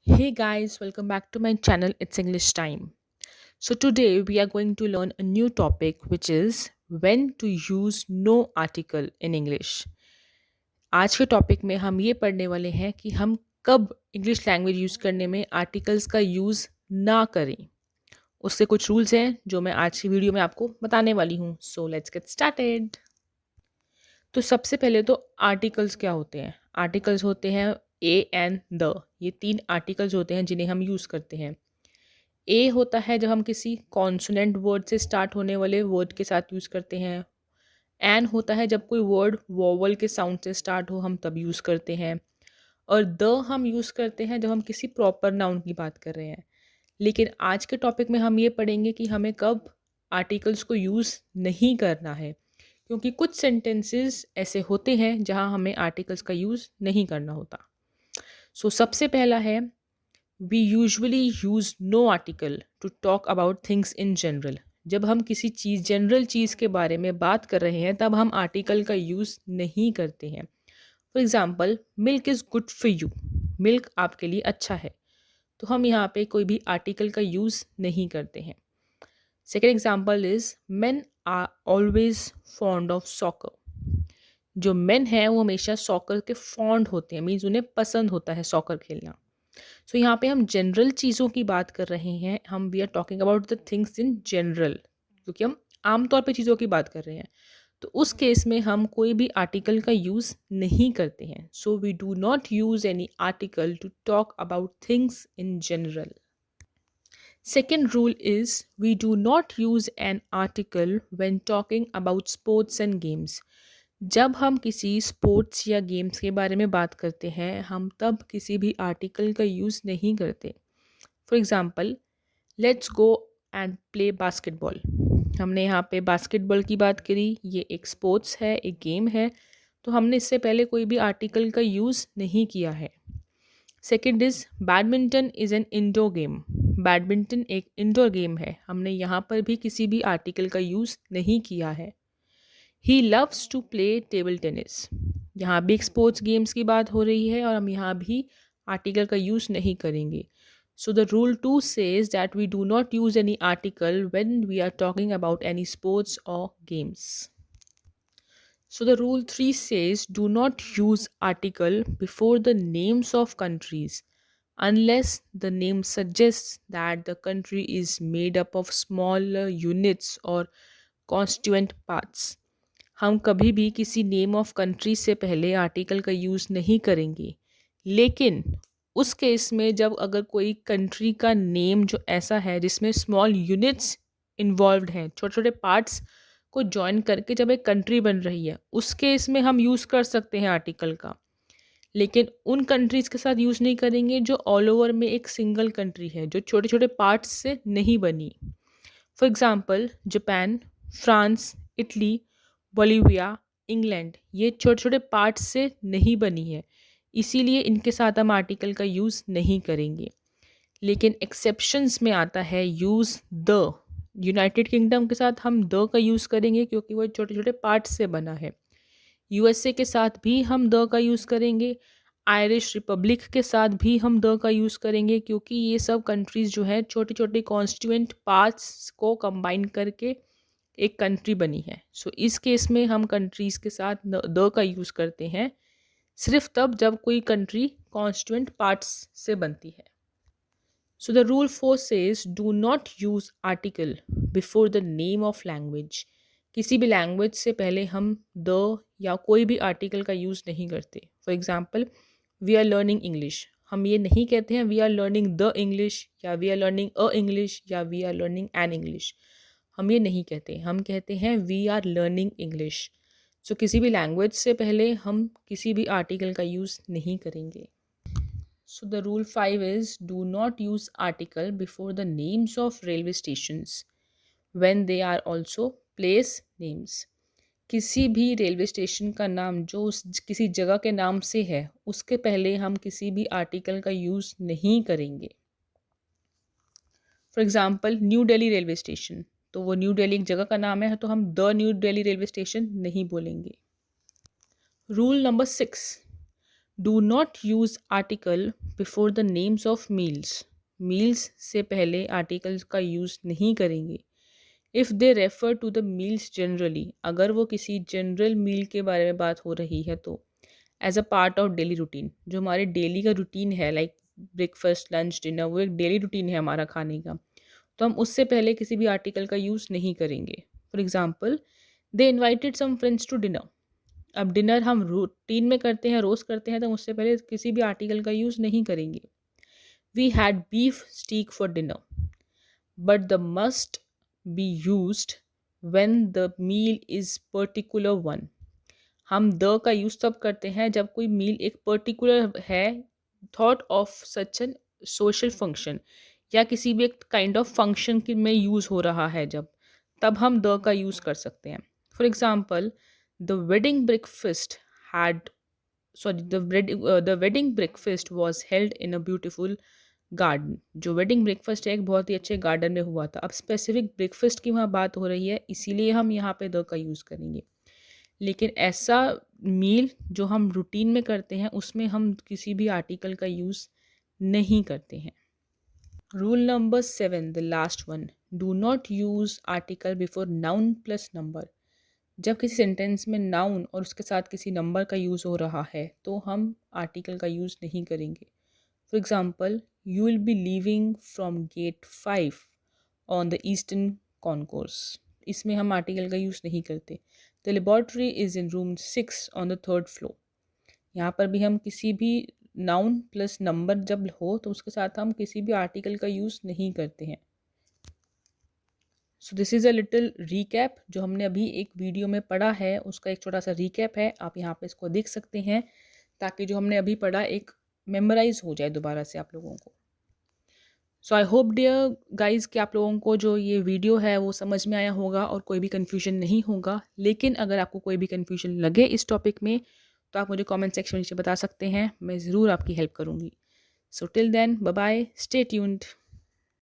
Hey guys, welcome back to my channel. It's English time. So, today we are going to learn a new topic which is when to use no article in English. आज के topic में हम ये पढ़ने वाले हैं कि हम कब इंग्लिश लैंग्वेज यूज़ करने में आर्टिकल्स का यूज़ ना करें। उससे कुछ रूल्स हैं जो मैं आज की वीडियो में आपको बताने वाली हूँ। So let's get started. तो सबसे पहले तो आर्टिकल्स क्या होते हैं? आर्टिकल्स होते हैं ए एंड द। ये तीन आर्टिकल्स होते हैं जिन्हें हम यूज़ करते हैं। ए होता है जब हम किसी कॉन्सोनेंट वर्ड से स्टार्ट होने वाले वर्ड के साथ यूज़ करते हैं। एन होता है जब कोई वर्ड वोवल के साउंड से स्टार्ट हो, हम तब यूज़ करते हैं। और द हम यूज़ करते हैं जब हम किसी प्रॉपर नाउन की बात कर रहे हैं। लेकिन आज के टॉपिक में हम ये पढ़ेंगे कि हमें कब आर्टिकल्स को यूज़ नहीं करना है, क्योंकि कुछ सेंटेंसेस ऐसे होते हैं जहाँ हमें आर्टिकल्स का यूज़ नहीं करना होता। सो सबसे पहला है, we usually use no article to talk about things in general. जब हम किसी चीज़ जनरल चीज़ के बारे में बात कर रहे हैं तब हम आर्टिकल का यूज़ नहीं करते हैं। For example, milk is good for you. Milk आपके लिए अच्छा है, तो हम यहाँ पे कोई भी आर्टिकल का यूज़ नहीं करते हैं। Second example is men are always fond of soccer. जो मेन हैं वो हमेशा सॉकर के फॉन्ड होते हैं, मीन्स उन्हें पसंद होता है सॉकर खेलना। सो यहाँ पे हम जनरल चीज़ों की बात कर रहे हैं, हम we are talking about the things in general, क्योंकि हम आमतौर पे चीज़ों की बात कर रहे हैं। तो उस केस में हम कोई भी आर्टिकल का यूज़ नहीं करते हैं। So we do not use any article to talk about things in general. Second rule is we do not use an article when talking about sports and games. जब हम किसी स्पोर्ट्स या games के बारे में बात करते हैं हम तब किसी भी आर्टिकल का यूज़ नहीं करते। For example, let's go and play basketball. हमने यहाँ पे बास्केटबॉल की बात करी, ये एक स्पोर्ट्स है, एक गेम है, तो हमने इससे पहले कोई भी आर्टिकल का यूज़ नहीं किया है। Second is badminton is an indoor game. Badminton एक इंडोर गेम है, हमने यहाँ पर भी किसी भी आर्टिकल का यूज़ नहीं किया है। He loves to play table tennis. यहाँ भी एक स्पोर्ट्स गेम्स की बात हो रही है और हम यहाँ भी आर्टिकल का यूज़ नहीं करेंगे। So the rule 2 says that we do not use any article when we are talking about any sports or games. So the rule 3 says do not use article before the names of countries unless the name suggests that the country is made up of smaller units or constituent parts. हम कभी भी किसी name of country से पहले article का use नहीं करेंगे, लेकिन उस केस में जब अगर कोई कंट्री का नेम जो ऐसा है जिसमें स्मॉल यूनिट्स इन्वॉल्व्ड हैं, छोटे छोटे पार्ट्स को जॉइन करके जब एक कंट्री बन रही है, उस केस में हम यूज़ कर सकते हैं आर्टिकल का। लेकिन उन कंट्रीज़ के साथ यूज़ नहीं करेंगे जो ऑल ओवर में एक सिंगल कंट्री है, जो छोटे छोटे पार्ट्स से नहीं बनी। For example, Japan, France, Italy, Bolivia, England, ये छोटे छोटे पार्ट्स से नहीं बनी है, इसीलिए इनके साथ हम आर्टिकल का यूज़ नहीं करेंगे। लेकिन एक्सेप्शंस में आता है यूज़ द। यूनाइटेड किंगडम के साथ हम द का यूज़ करेंगे क्योंकि वो छोटे छोटे पार्ट्स से बना है। यूएसए के साथ भी हम द का यूज़ करेंगे। आयरिश रिपब्लिक के साथ भी हम द का यूज़ करेंगे क्योंकि ये सब कंट्रीज़ जो है छोटे छोटे कॉन्स्टिट्यूएंट पार्ट्स को कंबाइन करके एक कंट्री बनी है। सो इस केस में हम कंट्रीज़ के साथ द का यूज़ करते हैं सिर्फ तब जब कोई कंट्री कॉन्स्टिट्यूएंट पार्ट्स से बनती है। So the rule 4 says do not use article before the name of language. किसी भी लैंग्वेज से पहले हम द या कोई भी आर्टिकल का यूज़ नहीं करते। For example, we are learning English, हम ये नहीं कहते हैं we are learning the English या we are learning a English या we are learning an English. हम ये नहीं कहते, हम कहते हैं we are learning English. So किसी भी लैंग्वेज से पहले हम किसी भी आर्टिकल का यूज़ नहीं करेंगे। So the rule 5 is do not use article before the names of railway stations when they are also place names. किसी भी रेलवे स्टेशन का नाम जो उस किसी जगह के नाम से है उसके पहले हम किसी भी आर्टिकल का यूज़ नहीं करेंगे। For example, new Delhi railway station, तो वो न्यू दिल्ली एक जगह का नाम है तो हम the New Delhi railway station नहीं बोलेंगे। Rule number 6, do not use article before the names of meals. Meals से पहले आर्टिकल्स का यूज़ नहीं करेंगे। If they refer to the meals generally, अगर वो किसी जनरल मील के बारे में बात हो रही है तो as a part of daily routine, जो हमारे डेली का रूटीन है लाइक ब्रेकफास्ट लंच डिनर, वो एक डेली रूटीन है हमारा खाने का, तो हम उससे पहले किसी भी आर्टिकल का यूज़ नहीं करेंगे। For example, they invited some friends to dinner. अब डिनर हम रूटीन में करते हैं, रोज़ करते हैं, तो हम उससे पहले किसी भी आर्टिकल का यूज़ नहीं करेंगे। We had beef steak for dinner, but the must be used when the meal is particular one. हम द का यूज़ तब करते हैं जब कोई मील एक पर्टिकुलर है, thought of such an social function, या किसी भी एक काइंड ऑफ फंक्शन की में यूज़ हो रहा है जब, तब हम द का यूज़ कर सकते हैं। For example, the wedding breakfast had the wedding breakfast was held in a beautiful garden. जो वेडिंग ब्रेकफास्ट है एक बहुत ही अच्छे गार्डन में हुआ था। अब स्पेसिफिक ब्रेकफास्ट की वहाँ बात हो रही है, इसीलिए हम यहाँ पे द का यूज़ करेंगे। लेकिन ऐसा मील जो हम रूटीन में करते हैं उसमें हम किसी भी आर्टिकल का यूज़ नहीं करते हैं। Rule number 7, the last one, do not use article before noun plus number. जब किसी सेंटेंस में नाउन और उसके साथ किसी नंबर का यूज़ हो रहा है तो हम आर्टिकल का यूज़ नहीं करेंगे। For example, you will be leaving from gate 5 on the eastern concourse. इसमें हम आर्टिकल का यूज़ नहीं करते। The laboratory is in room 6 on the 3rd floor. यहाँ पर भी हम किसी भी नाउन प्लस नंबर जब हो तो उसके साथ हम किसी भी आर्टिकल का यूज़ नहीं करते हैं। So this is a little recap. जो हमने अभी एक वीडियो में पढ़ा है उसका एक छोटा सा रीकैप है, आप यहाँ पे इसको देख सकते हैं, ताकि जो हमने अभी पढ़ा एक मेमोराइज हो जाए दोबारा से आप लोगों को। सो आई होप डियर गाइज कि आप लोगों को जो ये वीडियो है वो समझ में आया होगा और कोई भी कन्फ्यूजन नहीं होगा। लेकिन अगर आपको कोई भी कन्फ्यूजन लगे इस टॉपिक में तो आप मुझे कमेंट सेक्शन में नीचे बता सकते हैं, मैं ज़रूर आपकी हेल्प करूँगी। So till then, bye bye, stay tuned.